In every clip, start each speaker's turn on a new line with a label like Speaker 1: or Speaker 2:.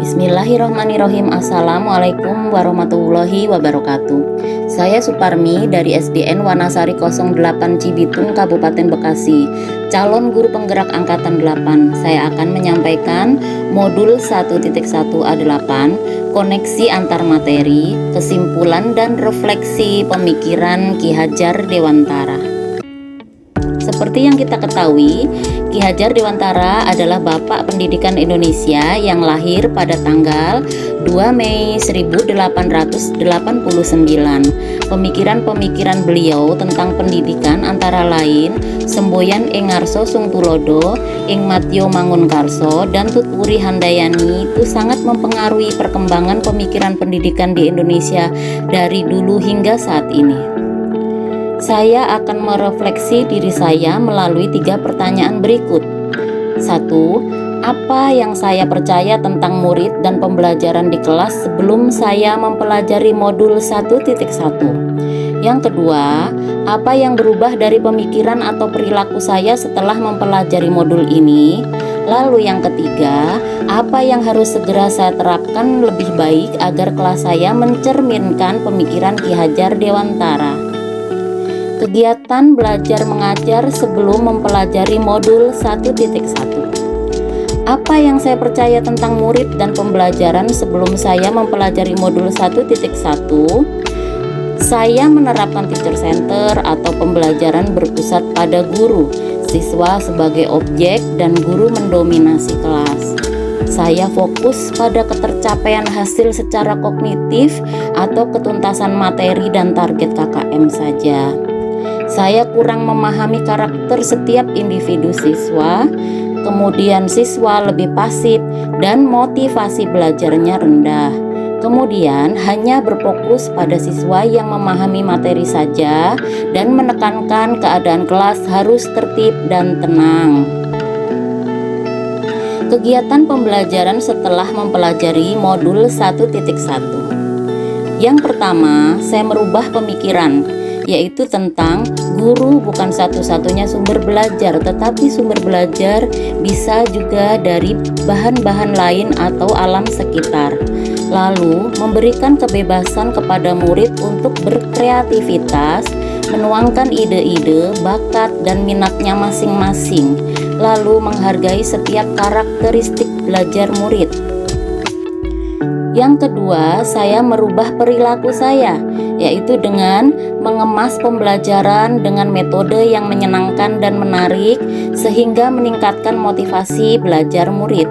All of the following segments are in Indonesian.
Speaker 1: Bismillahirrahmanirrahim. Assalamualaikum warahmatullahi wabarakatuh. Saya Suparmi dari SDN Wanasari 08 Cibitung, Kabupaten Bekasi, calon guru penggerak angkatan 8. Saya akan menyampaikan modul 1.1A8, koneksi antar materi, kesimpulan dan refleksi pemikiran Ki Hajar Dewantara. Seperti yang kita ketahui, Ki Hajar Dewantara adalah Bapak Pendidikan Indonesia yang lahir pada tanggal 2 Mei 1889. Pemikiran-pemikiran beliau tentang pendidikan antara lain semboyan ing ngarso sung tulodo, ing matyo mangunkarso, dan tuturi handayani itu sangat mempengaruhi perkembangan pemikiran pendidikan di Indonesia dari dulu hingga saat ini. Saya akan merefleksi diri saya melalui 3 pertanyaan berikut. 1. Apa yang saya percaya tentang murid dan pembelajaran di kelas sebelum saya mempelajari modul 1.1? Yang kedua, apa yang berubah dari pemikiran atau perilaku saya setelah mempelajari modul ini? Lalu yang ketiga, apa yang harus segera saya terapkan lebih baik agar kelas saya mencerminkan pemikiran Ki Hajar Dewantara? Kegiatan belajar mengajar sebelum mempelajari modul 1.1. Apa yang saya percaya tentang murid dan pembelajaran sebelum saya mempelajari modul 1.1? Saya menerapkan teacher center atau pembelajaran berpusat pada guru, siswa sebagai objek dan guru mendominasi kelas. Saya fokus pada ketercapaian hasil secara kognitif atau ketuntasan materi dan target KKM saja. Saya kurang memahami karakter setiap individu siswa, kemudian siswa lebih pasif dan motivasi belajarnya rendah. Kemudian hanya berfokus pada siswa yang memahami materi saja dan menekankan keadaan kelas harus tertib dan tenang. Kegiatan pembelajaran setelah mempelajari modul 1.1. Yang pertama, saya merubah pemikiran, yaitu tentang guru bukan satu-satunya sumber belajar, tetapi sumber belajar bisa juga dari bahan-bahan lain atau alam sekitar. Lalu memberikan kebebasan kepada murid untuk berkreativitas, menuangkan ide-ide, bakat, dan minatnya masing-masing. Lalu menghargai setiap karakteristik belajar murid. Yang kedua, saya merubah perilaku saya, yaitu dengan mengemas pembelajaran dengan metode yang menyenangkan dan menarik sehingga meningkatkan motivasi belajar murid.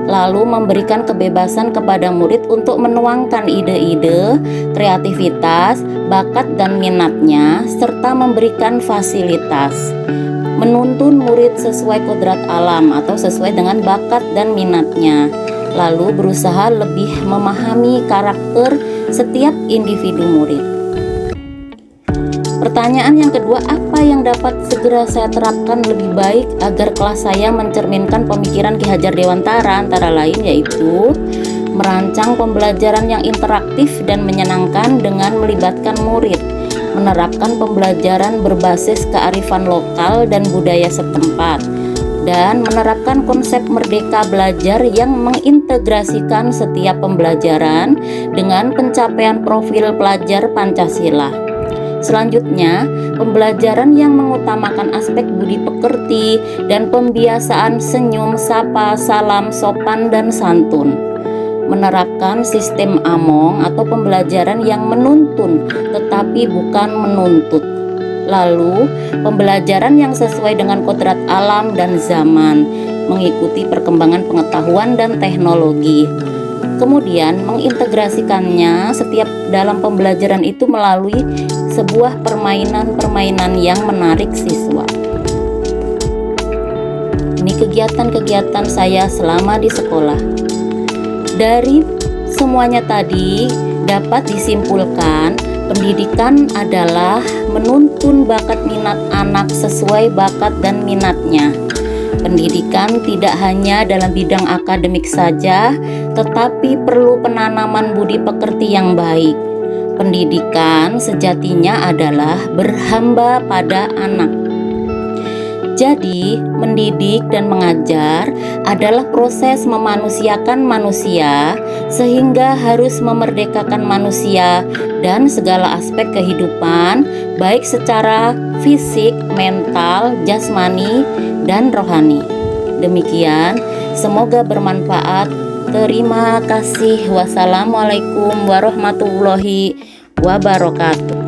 Speaker 1: Lalu memberikan kebebasan kepada murid untuk menuangkan ide-ide, kreativitas, bakat dan minatnya, serta memberikan fasilitas. Menuntun murid sesuai kodrat alam atau sesuai dengan bakat dan minatnya. Lalu berusaha lebih memahami karakter setiap individu murid. Pertanyaan yang kedua, apa yang dapat segera saya terapkan lebih baik agar kelas saya mencerminkan pemikiran Ki Hajar Dewantara? Antara lain yaitu merancang pembelajaran yang interaktif dan menyenangkan dengan melibatkan murid, menerapkan pembelajaran berbasis kearifan lokal dan budaya setempat, dan menerapkan konsep merdeka belajar yang mengintegrasikan setiap pembelajaran dengan pencapaian profil pelajar Pancasila. Selanjutnya, pembelajaran yang mengutamakan aspek budi pekerti dan pembiasaan senyum, sapa, salam, sopan, dan santun. Menerapkan sistem AMONG atau pembelajaran yang menuntun tetapi bukan menuntut. Lalu, pembelajaran yang sesuai dengan kodrat alam dan zaman, mengikuti perkembangan pengetahuan dan teknologi. Kemudian, mengintegrasikannya setiap dalam pembelajaran itu melalui sebuah permainan-permainan yang menarik siswa. Ini kegiatan-kegiatan saya selama di sekolah. Dari semuanya tadi dapat disimpulkan, pendidikan adalah menuntun bakat minat anak sesuai bakat dan minatnya. Pendidikan tidak hanya dalam bidang akademik saja, tetapi perlu penanaman budi pekerti yang baik. Pendidikan sejatinya adalah berhamba pada anak. Jadi, mendidik dan mengajar adalah proses memanusiakan manusia, sehingga harus memerdekakan manusia dan segala aspek kehidupan, baik secara fisik, mental, jasmani, dan rohani. Demikian, semoga bermanfaat. Terima kasih. Wassalamualaikum warahmatullahi wabarakatuh.